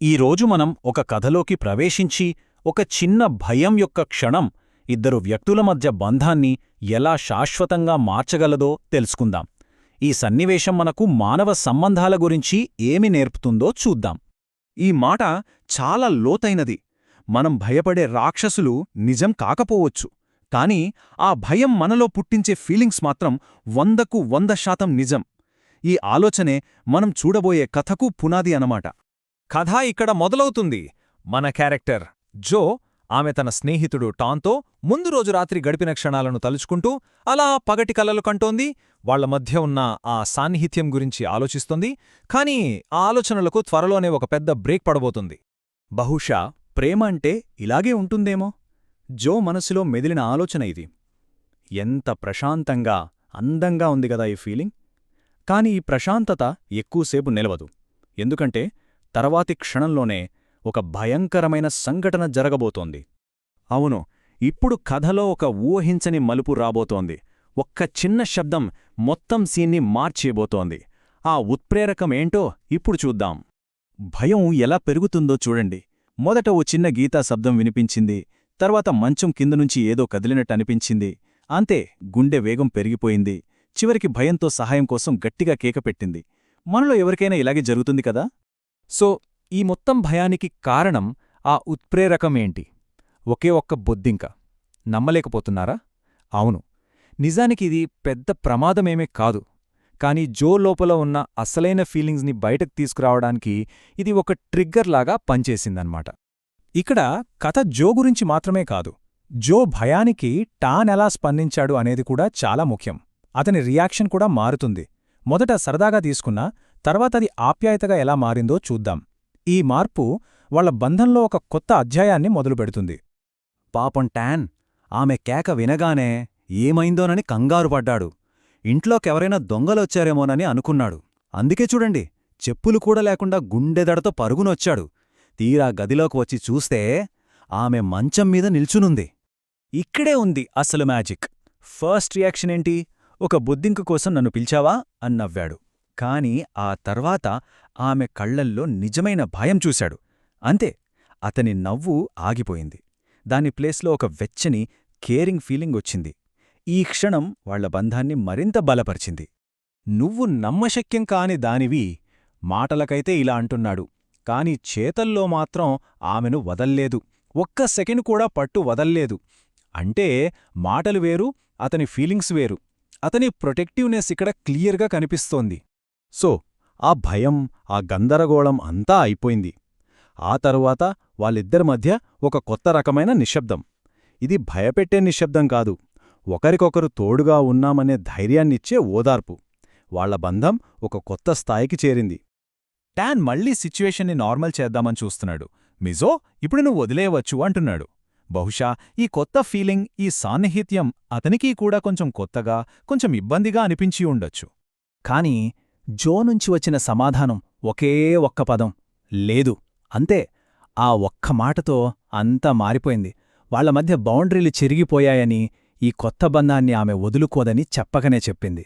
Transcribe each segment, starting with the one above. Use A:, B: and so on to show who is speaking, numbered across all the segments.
A: ఈరోజు మనం ఒక కథలోకి ప్రవేశించి ఒక చిన్న భయం యొక్క క్షణం ఇద్దరు వ్యక్తుల మధ్య బంధాన్ని ఎలా శాశ్వతంగా మార్చగలదో తెలుసుకుందాం. ఈ సన్నివేశం మనకు మానవ సంబంధాల గురించి ఏమి నేర్పుతుందో చూద్దాం.
B: ఈ మాట చాలా లోతైనది. మనం భయపడే రాక్షసులు నిజం కాకపోవచ్చు, కాని ఆ భయం మనలో పుట్టించే ఫీలింగ్స్ మాత్రం 100% నిజం. ఈ ఆలోచనే మనం చూడబోయే కథకు పునాది అనమాట.
C: కథ ఇక్కడ మొదలవుతుంది. మన క్యారెక్టర్ జో, ఆమె తన స్నేహితుడు టాన్తో ముందు రోజు రాత్రి గడిపిన క్షణాలను తలుచుకుంటూ అలా పగటి కలలు కంటోంది. వాళ్ల మధ్య ఉన్న ఆ సాన్నిహిత్యం గురించి ఆలోచిస్తోంది. కానీ ఆ ఆలోచనలకు త్వరలోనే ఒక పెద్ద బ్రేక్ పడబోతుంది.
A: బహుశా ప్రేమ అంటే ఇలాగే ఉంటుందేమో. జో మనసులో మెదిలిన ఆలోచన ఇది. ఎంత ప్రశాంతంగా, అందంగా ఉంది గదా ఈ ఫీలింగ్. కాని ఈ ప్రశాంతత ఎక్కువసేపు నిలవదు. ఎందుకంటే తర్వాతి క్షణంలోనే ఒక భయంకరమైన సంఘటన జరగబోతోంది. అవును, ఇప్పుడు కథలో ఒక ఊహించని మలుపు రాబోతోంది. ఒక్క చిన్న శబ్దం మొత్తం సీన్ని మార్చేయబోతోంది. ఆ ఉత్ప్రేరకమేంటో ఇప్పుడు చూద్దాం. భయం ఎలా పెరుగుతుందో చూడండి. మొదట ఓ చిన్న గీతా శబ్దం వినిపించింది. తర్వాత మంచం కిందనుంచి ఏదో కదిలినట్టనిపించింది. అంతే, గుండె వేగం పెరిగిపోయింది. చివరికి భయంతో సహాయం కోసం గట్టిగా కేకపెట్టింది. మనలో ఎవరికైనా ఇలాగే జరుగుతుంది కదా.
C: సో ఈ మొత్తం భయానికి కారణం ఆ ఉత్ప్రేరకమేంటి? ఒకే ఒక్క బొద్దింక. నమ్మలేకపోతున్నారా? అవును, నిజానికి ఇది పెద్ద ప్రమాదమేమే కాదు. కాని జో లోపల ఉన్న అసలైన ఫీలింగ్స్ని బయటకు తీసుకురావడానికి ఇది ఒక ట్రిగ్గర్లాగా పనిచేసిందన్నమాట.
A: ఇక్కడ కథ జో గురించి మాత్రమే కాదు, జో భయానికి టాన్ ఎలా స్పందించాడు అనేది కూడా చాలా ముఖ్యం. అతని రియాక్షన్ కూడా మారుతుంది. మొదట సరదాగా తీసుకున్నా తర్వాతది ఆప్యాయతగా ఎలా మారిందో చూద్దాం. ఈ మార్పు వాళ్ల బంధంలో ఒక కొత్త అధ్యాయాన్ని మొదలుపెడుతుంది. పాపం టాన్, ఆమె కేక వినగానే ఏమైందోనని కంగారుపడ్డాడు. ఇంట్లోకెవరైనా దొంగలొచ్చారేమోనని అనుకున్నాడు. అందుకే చూడండి, చెప్పులు కూడా లేకుండా గుండెదడతో పరుగునొచ్చాడు. తీరా గదిలోకి వచ్చి చూస్తే ఆమె మంచం మీద నిల్చునుంది. ఇక్కడే ఉంది అసలు మ్యాజిక్. ఫస్ట్ రియాక్షన్ ఏంటి? ఒక బొద్దింక కోసం నన్ను పిలిచావా అన్నవ్వాడు. కాని ఆ తర్వాత ఆమె కళ్లల్లో నిజమైన భయం చూశాడు. అంతే, అతని నవ్వు ఆగిపోయింది. దాని ప్లేస్లో ఒక వెచ్చని, కేరింగ్ ఫీలింగ్ వచ్చింది. ఈ క్షణం వాళ్ల బంధాన్ని మరింత బలపరిచింది. నువ్వు నమ్మశక్యం కాని దానివి. మాటలకైతే ఇలా అంటున్నాడు, కాని చేతల్లో మాత్రం ఆమెను వదల్లేదు. ఒక్క సెకండ్ కూడా పట్టు వదల్లేదు. అంటే మాటలు వేరు, అతని ఫీలింగ్స్ వేరు. అతని ప్రొటెక్టివ్నెస్ ఇక్కడ క్లియర్గా కనిపిస్తోంది. సో ఆ భయం, ఆ గందరగోళం అంతా అయిపోయింది. ఆ తరువాత వాళ్ళిద్దరి మధ్య ఒక కొత్త రకమైన నిశ్శబ్దం. ఇది భయపెట్టే నిశ్శబ్దం కాదు, ఒకరికొకరు తోడుగా ఉన్నామనే ధైర్యాన్నిచ్చే ఓదార్పు. వాళ్ల బంధం ఒక కొత్త స్థాయికి చేరింది. టాన్ మళ్లీ సిచ్యువేషన్ని నార్మల్ చేద్దామని చూస్తున్నాడు. మిజో, ఇప్పుడు నువ్వు వదిలేయవచ్చు అంటున్నాడు. బహుశా ఈ కొత్త ఫీలింగ్, ఈ సాన్నిహిత్యం అతనికీ కూడా కొంచెం కొత్తగా, కొంచెం ఇబ్బందిగా అనిపించి ఉండొచ్చు. కాని జో నుంచి వచ్చిన సమాధానం ఒకే ఒక్క పదం, లేదు. అంతే, ఆ ఒక్క మాటతో అంతా మారిపోయింది. వాళ్ల మధ్య బౌండరీలు చెరిగిపోయాయని, ఈ కొత్త బంధాన్ని ఆమె వదులుకోదని చెప్పకనే చెప్పింది.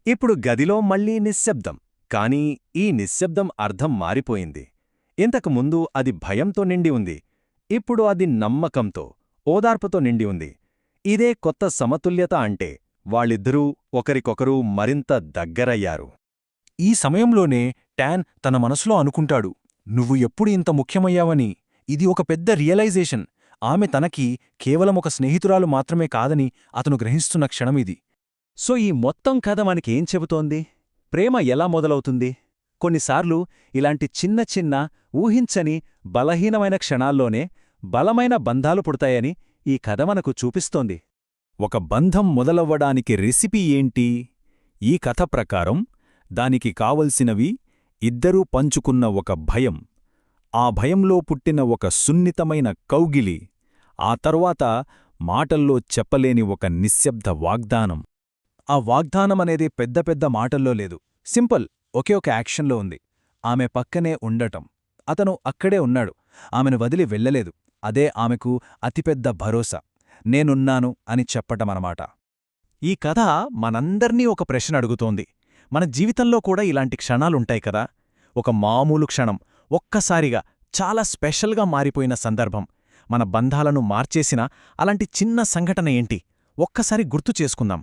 B: ఇప్పుడు గదిలో మళ్లీ నిశ్శబ్దం. కానీ ఈ నిశ్శబ్దం అర్థం మారిపోయింది. ఇంతకుముందు అది భయంతో నిండి ఉంది. ఇప్పుడు అది నమ్మకంతో, ఓదార్పుతో నిండి ఉంది. ఇదే కొత్త సమతుల్యత అంటే. వాళ్ళిద్దరూ ఒకరికొకరు మరింత దగ్గరయ్యారు.
A: ఈ సమయంలోనే టాన్ తన మనసులో అనుకుంటాడు, నువ్వు ఎప్పుడు ఇంత ముఖ్యమయ్యావని. ఇది ఒక పెద్ద రియలైజేషన్. ఆమె తనకి కేవలం ఒక స్నేహితురాలు మాత్రమే కాదని అతను గ్రహిస్తున్న క్షణమిది. సో ఈ మొత్తం కథ మనకేం చెబుతోంది? ప్రేమ ఎలా మొదలవుతుంది? కొన్నిసార్లు ఇలాంటి చిన్న చిన్న, ఊహించని, బలహీనమైన క్షణాల్లోనే బలమైన బంధాలు పుడతాయని ఈ కథ మనకు చూపిస్తోంది. ఒక బంధం మొదలవ్వడానికి రెసిపీ ఏంటి? ఈ కథ ప్రకారం దానికి కావలసినవి ఇద్దరూ పంచుకున్న ఒక భయం, ఆ భయంలో పుట్టిన ఒక సున్నితమైన కౌగిలి, ఆ తర్వాత మాటల్లో చెప్పలేని ఒక నిశ్శబ్ద వాగ్దానం. ఆ వాగ్దానమనేది పెద్ద పెద్ద మాటల్లో లేదు, సింపుల్, ఒకే ఒక యాక్షన్లో ఉంది. ఆమె పక్కనే ఉండటం. అతను అక్కడే ఉన్నాడు, ఆమెను వదిలి వెళ్లలేదు. అదే ఆమెకు అతిపెద్ద భరోసా. నేనున్నాను అని చెప్పటమనమాట. ఈ కథ మనందర్నీ ఒక ప్రశ్న అడుగుతోంది. మన జీవితంలో కూడా ఇలాంటి క్షణాలుంటాయి కదా. ఒక మామూలు క్షణం ఒక్కసారిగా
B: చాలా స్పెషల్గా మారిపోయిన సందర్భం, మన బంధాలను మార్చేసిన అలాంటి చిన్న సంఘటన ఏంటి? ఒక్కసారి గుర్తు చేసుకుందాం.